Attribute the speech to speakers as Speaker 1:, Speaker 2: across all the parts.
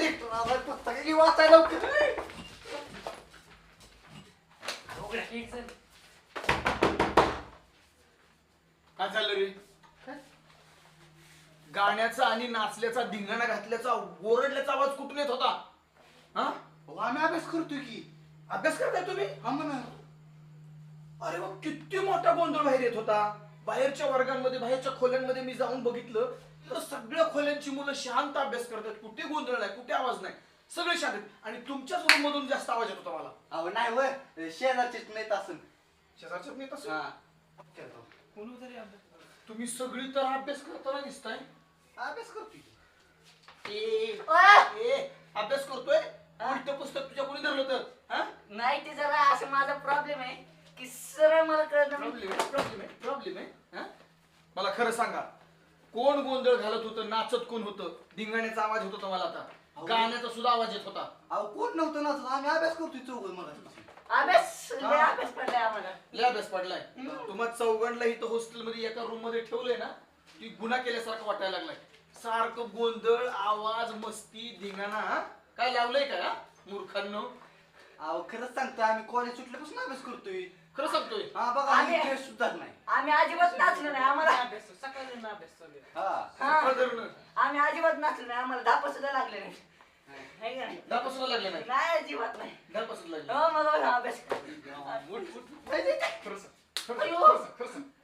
Speaker 1: Letter आलाय पुस्तक की वाचायला
Speaker 2: काय चाललं रे? गाण्याचा आणि नाचल्याचा धिंगाणा घातल्याचा ओरडल्याचा आवाज कुठून येत होता? हा
Speaker 1: आम्ही अभ्यास करतोय की.
Speaker 2: अभ्यास करताय तुम्ही?
Speaker 1: हा म्हणा.
Speaker 2: अरे वा, किती मोठा गोंधळ बाहेर येत होता. बाहेरच्या वर्गांमध्ये बाहेरच्या खोल्यांमध्ये मी जाऊन बघितलं तर सगळ्या खोल्यांची मुलं शांत अभ्यास करतात. कुठे गोंधळ नाही, कुठे आवाज नाही, सगळे शांत. आणि तुमच्याच रूम मधून जास्त आवाज येत होता मला.
Speaker 1: अहो नाही व शेजारचीच नाही असून.
Speaker 2: शेजारच्याच नाही तसं.
Speaker 1: हा
Speaker 2: तुम्ही सगळी तर अभ्यास करताना दिसताय.
Speaker 1: अभ्यास करतोय.
Speaker 2: अभ्यास करतोय. उलट पुस्तक तुझ्या कोणी धरलं तर? हा
Speaker 3: नाही ते जरा असं माझा प्रॉब्लेम आहे की सरळ मला कळलं
Speaker 2: प्रॉब्लेम आहे. हा? मला खरं सांगा, कोण गोंधळ घालत होतं, नाचत कोण होतं? धिंगाण्याचा आवाज होत होता मला आता, गाण्याचा सुद्धा आवाज येत होता.
Speaker 1: अहो कोण नव्हतं ना, आम्ही अभ्यास करतोय चौघ मला.
Speaker 3: अभ्यास पडलाय आम्हाला.
Speaker 2: लय अभ्यास पडलाय. तुम्हाला चौघांना इथं हॉस्टेल मध्ये एका रूम मध्ये ठेवलंय ना, ती गुन्हा केल्यासारखं वाटायला लागलाय. सारखं गोंधळ, आवाज, मस्ती, धिंगाणा. हा? काय लावलंय का मूर्खांनो?
Speaker 1: अहो खरंच सांगतोय, आम्ही कॉलेज सुटल्यापासून अभ्यास करतोय.
Speaker 2: खरं सांगतोय.
Speaker 1: हा बघा, आम्ही खेळ सुद्धा नाही.
Speaker 3: आम्ही अजिबात नाचलो नाही. आम्हाला आम्ही अजिबात नाचलो नाही. आम्हाला धापा सुद्धा लागले नाही.
Speaker 2: धापासून लागले नाही.
Speaker 3: नाही अजिबात नाही.
Speaker 2: धापासून लागले.
Speaker 3: हो मग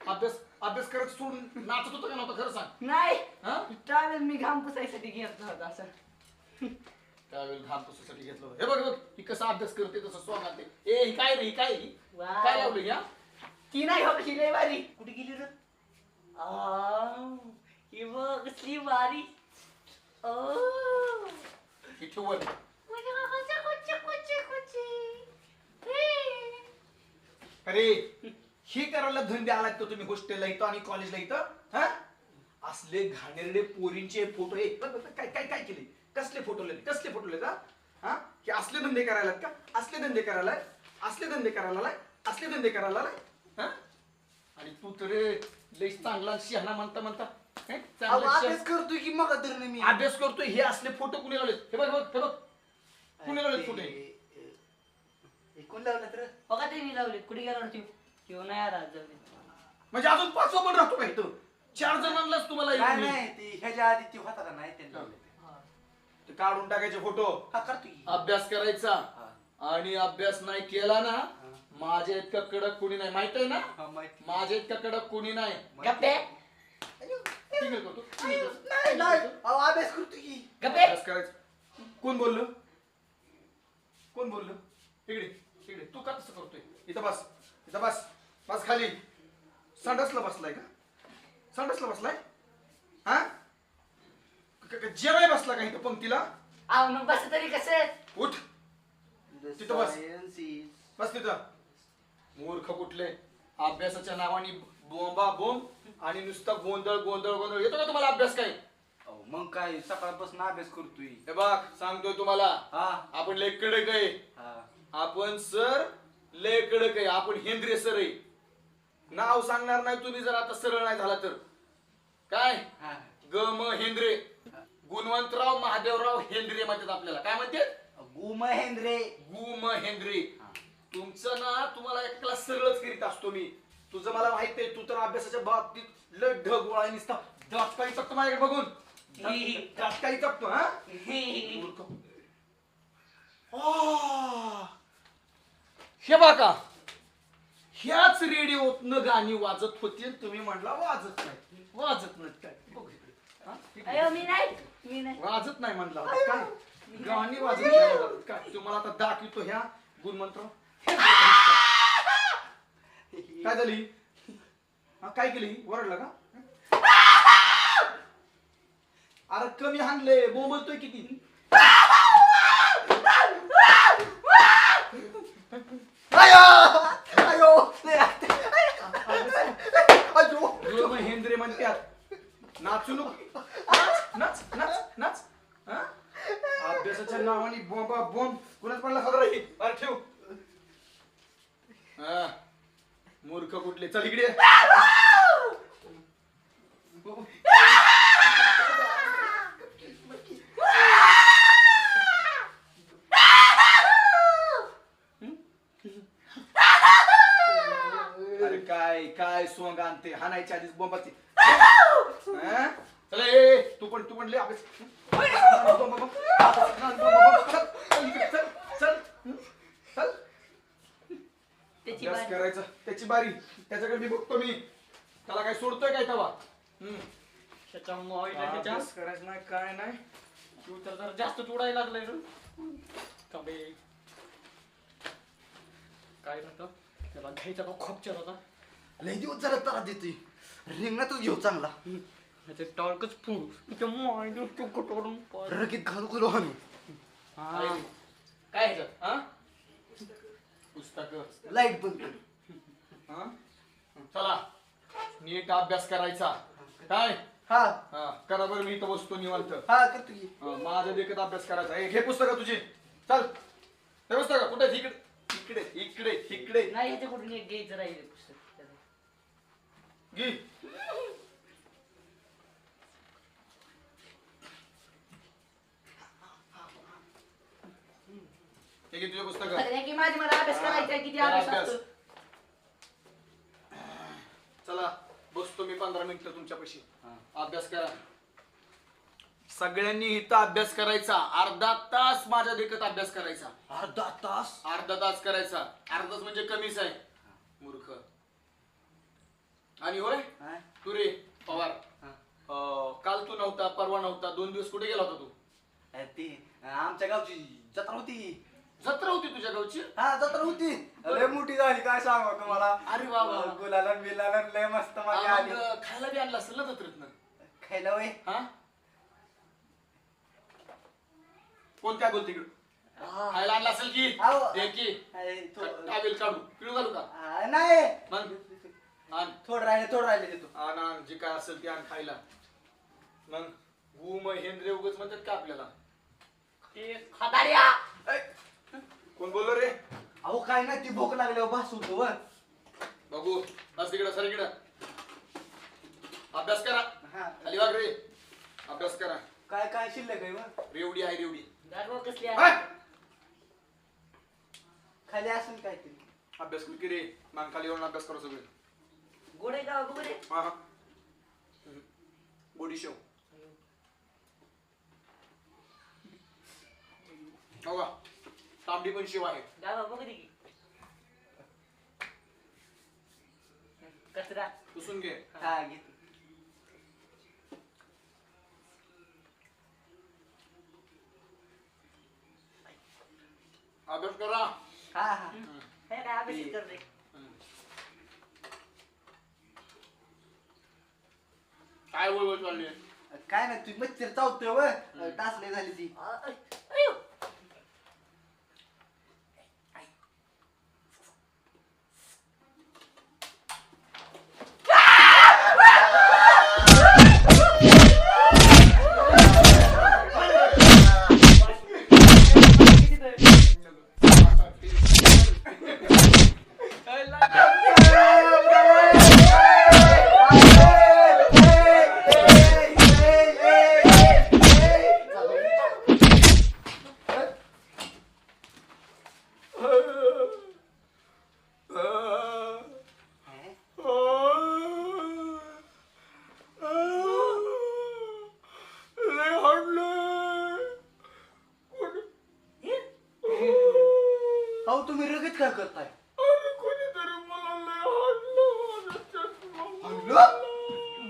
Speaker 3: अभ्यास
Speaker 2: अभ्यास करत सोडून नाचत होतं का नव्हतं? खरं सांग.
Speaker 3: नाही.
Speaker 2: हा?
Speaker 3: त्यावेळेस मी घाम पुसायसाठी घेतलं होतं असं.
Speaker 2: त्यावेळेला धाम पुसायसाठी घेतलं होतं. हे बघ बघ, ही कसा अभ्यास करते तसं सॉंग आणते. ए ही काय रे, ही काय ही? काय लावलं या?
Speaker 3: ती नाही हो कशी लय भारी. कुठे गेली रे? ही बघ कसली भारी.
Speaker 2: ही ठेवल. अरे ही करायला धंदे आलात का तुम्ही हॉस्टेलला इथं आणि कॉलेजला इथं? हा? असले घाणेरडे पोरींचे फोटो. काय काय काय केले? कसले फोटो लिहिले? कसले फोटो लिहिले? हा? की असले धंदे करायला का? असले धंदे करायला, असले धंदे करायला, असले धंदे करायला. हा? आणि तू तर लय चांगला शहाणा म्हणता म्हणता
Speaker 1: अभ्यास करतोय की मग धरण मी.
Speaker 2: अभ्यास करतोय. हे असले फोटो कुणी लावले? हे बघ बघ, हे बघ, कुणी लावले फोटो?
Speaker 1: कोण लावलं तर?
Speaker 3: बघा ते मी लावले. कुठे गेला किंवा नाही आला.
Speaker 2: म्हणजे अजून 5 पण राहतो का इथं? 4 जणांनाच तुम्हाला
Speaker 1: नाही ती ह्याच्या आधी ती होता का नाही त्यांनी लावले
Speaker 2: ते काढून टाकायचे फोटो.
Speaker 1: हा करतोय.
Speaker 2: अभ्यास करायचा आणि अभ्यास नाही केला ना, माझ्या इतका कडक कुणी नाही. माहित आहे ना? माझ्या इतका कडक कुणी नाही.
Speaker 3: गप्पे
Speaker 1: अभ्यास करतोय की.
Speaker 2: अभ्यास करायचा. कोण बोललं? कोण बोललं? इकडे इकडे. तू का तसं करतोय? इथं बस, इथं बस, बस खाली. संडासला बसलाय का? संडासला बसलाय? हा? जेवाय बसला का इथं पंक्तीला?
Speaker 3: मग बस तरी कसं?
Speaker 2: उठ तिथं बस. बस तिथं. मूर्ख कुठले? अभ्यासाच्या नावाने बोंबा बोंब आणि नुसता गोंधळ गोंधळ गोंधळ. येतो का तुम्हाला अभ्यास काय?
Speaker 1: मग काय सकाळपासून अभ्यास करतोय.
Speaker 2: हे बघ सांगतोय तुम्हाला,
Speaker 1: हा
Speaker 2: आपण लय कडक आहे. आपण सर लय कडक आहे. आपण हेंद्रे सर आहे. नाव सांगणार नाही तुम्ही जर आता सरळ नाही झाला तर. काय? ग म हेंद्रे. गुणवंतराव महादेवराव हेंद्रे म्हणतात आपल्याला. काय म्हणतात?
Speaker 1: गुमहेंद्रे.
Speaker 2: गुमहेंद्रे. तुमचं ना, तुम्हाला एक क्लास सरळच करीत असतो मी. तुझं मला माहित आहे, तू तर अभ्यासाच्या बाबतीत लय ढग गोळा निसता दाटकाळी चकतो माझ्याकडे बघून. दाटकाळी चकतो. हा हे बघा, ह्याच रेडिओतनं गाणी वाजत होती. तुम्ही म्हणला वाजत नाही. वाजत नाही काय?
Speaker 3: मी नाही
Speaker 2: वाजत नाही म्हणला काय? गाणी वाजत नाही काय? तुम्हाला आता दाखवतो ह्या गुणवंतराव. काय झाली? काय केली? वरडला का? अरे कमी हाणले. बोंबलतोय किती? हेंद्रे म्हणतात. नाचू नको. नाच नाच नाच. अभ्यासाच्या नावाने बोंबा बोंब. कुणाच पडला खबर आहे? अरे ठेव. मूर्ख कुठले? चल इकडे. सोंग आणते हाणायच्या आधीच बोंबाची चला ए तू पण लय अभ्यास चल
Speaker 3: त्याची
Speaker 2: अभ्यास
Speaker 3: बारी.
Speaker 2: करायचं त्याची बारी त्याच्याकडे मी बघतो मी त्याला काय सोडतोय काय तवा
Speaker 3: त्याच्या मोबाईलला त्याच्या
Speaker 2: अभ्यास करायचं नाही काय नाही
Speaker 3: तू तर जरा जास्त उडायला लागलाय रे. थांबे. काय म्हणतो त्याला घ्यायचा का खोपच्यात होता
Speaker 1: लय दिवस जरा त्रास देतोय रिंगणातच घेऊ चांगला
Speaker 3: त्याचे टॉर्कच फुल त्याच्या मोबाईल कटोरून
Speaker 1: रगीत घालू घालू हाणू
Speaker 3: काय ह्याच्यात हा पुस्तक
Speaker 1: लाईट बंद कर.
Speaker 2: चला नीट अभ्यास करायचा काय
Speaker 1: हा
Speaker 2: करा बरं मी इथं बसतो निवांत
Speaker 1: हा करतो की
Speaker 2: माझ्या देखत अभ्यास करायचा घे पुस्तकं तुझी चल हे पुस्तकं कुठे आहेत? इकडे इकडे इकडे इकडे
Speaker 3: नाही ह्याच्या कुठून एक घ्यायचं राहिले पुस्तक
Speaker 2: घे हे घे तुझे पुस्तकं
Speaker 3: अरे की माझी मला अभ्यास करायचा किती अभ्यास
Speaker 2: अभ्यास.
Speaker 3: असतो
Speaker 2: चला बसतो मी 15 मिनिटं तुमच्यापाशी अभ्यास करा सगळ्यांनी इथं अभ्यास करायचा अर्धा तास माझ्या देखत अभ्यास करायचा
Speaker 1: अर्धा तास
Speaker 2: अर्धा तास करायचा अर्धा तास म्हणजे कमीच आहे मूर्ख आणि होय
Speaker 1: हा?
Speaker 2: तू रे पवार
Speaker 1: हा.
Speaker 2: काल तू नव्हता परवा नव्हता 2 दिवस कुठे गेला होता तू
Speaker 1: ती आमच्या गावची जत्रा होती
Speaker 2: जत्रा होती तुझ्या गावची
Speaker 1: हा जत्रा होती लय मोठी झाली काय सांगा तुम्हाला
Speaker 2: अरे वा वा.
Speaker 1: गुलालन बिलालन लय मस्त मजा आली
Speaker 2: मग खायला बी आणला असेल ना जत्रेतनं
Speaker 1: खायला वय
Speaker 2: हा कोण काय बोलते इकडं खायला आणला असेल की
Speaker 1: आहो.
Speaker 2: दे की टावेल काढू पिळू घालू का
Speaker 1: नाही
Speaker 2: मग आण
Speaker 1: थोडं राहिले देतो
Speaker 2: आण आण जे काय असेल ते आण खायला मग गु महेंद्र उगच म्हणतात का आपल्याला
Speaker 3: ते खादाड्या
Speaker 2: ऐ, कोण बोललो रे
Speaker 1: अहो काय नाही ती भूक लागल्यावर भास होतो व
Speaker 2: बघू बस तिकडं सर इकडं अभ्यास करा
Speaker 1: हा
Speaker 2: खाली वाग रे अभ्यास करा
Speaker 1: काय काय शिल्लक आहे व
Speaker 2: रेवडी आहे रेवडी
Speaker 3: गारवा कसली
Speaker 2: ऐ,
Speaker 3: आहे
Speaker 1: खाली असेल काहीतरी
Speaker 2: अभ्यास कर की रे मान खाली येऊन अभ्यास करा सगळे
Speaker 3: गोडे गाव गोडे
Speaker 2: हा हा बॉडी शो हो का तांबडी पण शिव आहे
Speaker 3: गावा बघ की कचरा
Speaker 2: पुसून घे
Speaker 1: हा घेतो
Speaker 2: अभ्यास करा
Speaker 1: हा हा
Speaker 3: हे काय अभ्यास कर रे
Speaker 2: काय वय चालली
Speaker 1: काय नाही तू मच्छर चावतोय व टासले झाली ती
Speaker 3: अयो
Speaker 1: अहो तुम्ही रगत काय करताय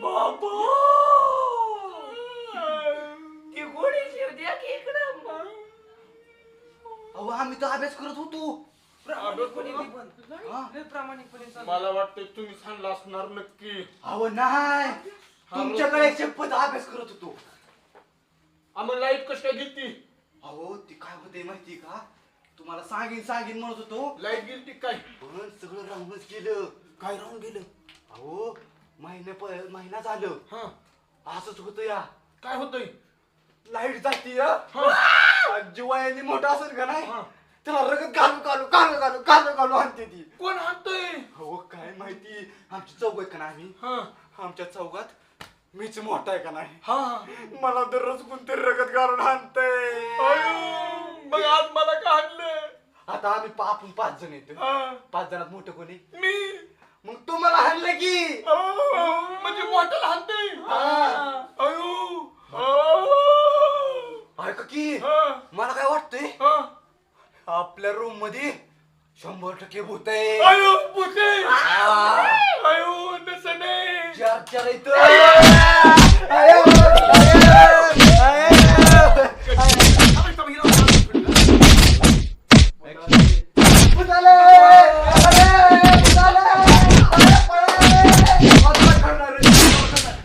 Speaker 3: बाबा ती गोडी शिव द्या की इकडं
Speaker 1: अहो आम्ही तर अभ्यास करत होतो हा?
Speaker 2: मला वाटतं तुम्ही सांगला असणार नक्की
Speaker 1: अहो नाही तुमच्याकडे शपथ अभ्यास करत होतो
Speaker 2: आम्हाला लाईट कशी काय घेतली
Speaker 1: अहो ती काय होते माहिती का तुम्हाला सांगीन म्हणत होतो
Speaker 2: लाईट गेली काय
Speaker 1: पण सगळं राहूनच गेलं काय राहून गेलं अहो महिना झालं
Speaker 2: हा
Speaker 1: असंच होत या
Speaker 2: काय होतंय
Speaker 1: लाईट जाती
Speaker 2: हा.
Speaker 1: जीवानी मोठा असेल का नाही
Speaker 2: हा.
Speaker 1: त्याला रगत घालू आणते ती
Speaker 2: कोण आणतोय
Speaker 1: हो काय माहिती आमची चौघ आहे का नाही आम्ही
Speaker 2: हा
Speaker 1: आमच्या चौघात मीच मोठा आहे का नाही
Speaker 2: हा
Speaker 1: मला दररोज कोणतरी रगत घालून आणतंय
Speaker 2: मग आज मला का आणलं
Speaker 1: आता आम्ही आपण 5 जण येतो
Speaker 2: हा.
Speaker 1: 5 जणात मोठं कोणी
Speaker 2: मी
Speaker 1: मग तुम्हाला हाणलं की
Speaker 2: म्हणजे बॉटल हाणते
Speaker 1: हा.
Speaker 2: अयो
Speaker 1: ऐका की
Speaker 2: हा.
Speaker 1: मला काय वाटतंय
Speaker 2: हा.
Speaker 1: आपल्या रूम मध्ये 100% भूत आहे
Speaker 2: अयो पुते
Speaker 1: हा.
Speaker 2: अयो तसं नाही
Speaker 1: चार इथं आयो, भूत आलं! अरे, भूत आलं! अरे, पळे! आता करणार रे.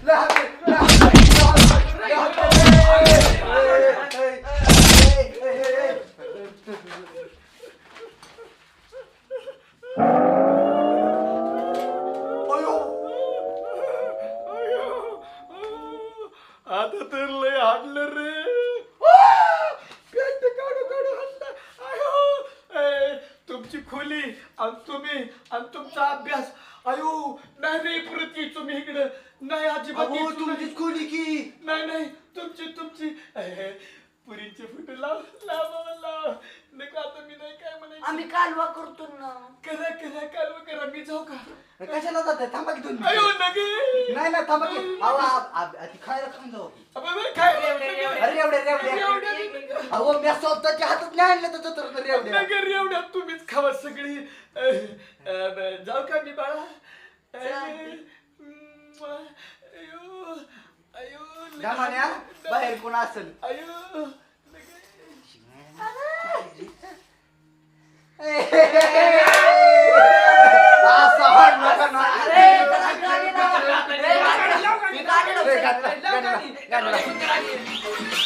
Speaker 1: लय हात आहे, लय हात आहे, लय हात आहे. अयो,
Speaker 2: आता तर लय हाडलं रे पॅन्ट काढू काढू हाडलं अयो तुमची खोली आणि तुम्ही आणि तुमचा अभ्यास अयो नाही रे परत यायचो मी इकडं नाही अजिबात
Speaker 1: अहो,
Speaker 2: यायचो नाही.
Speaker 1: तुमचीच खोली की
Speaker 2: नाही नाही तुमची पुरींचे फोटो लाव नका आता मी नाही काय म्हणायचं
Speaker 3: आम्ही कालवा करतो ना.
Speaker 2: करा करा कालवा करा मी जाऊ का
Speaker 1: कशाला जाताय थांबा की तुम्ही
Speaker 2: अयो नगे
Speaker 1: नाही ना थांबा की अहो ती खायला खाऊन जाऊ की.
Speaker 2: काय
Speaker 1: अरे एवढ्या अहो मी स्वतःच्या हातात नाही आणलं तर तर एवढ्या
Speaker 2: नगर एवढ्या तुम्हीच खावा सगळी जाऊ का मी बाळा अयो अयो
Speaker 1: गामान्या बाहेर कोण असेल
Speaker 2: अयो
Speaker 1: असं हाड नका ना.
Speaker 3: अरे, त्याला गाडी लाव. ए, गाडी लाव.
Speaker 1: गाडी लाव.
Speaker 3: गाडी लाव.
Speaker 1: गाडी लाव.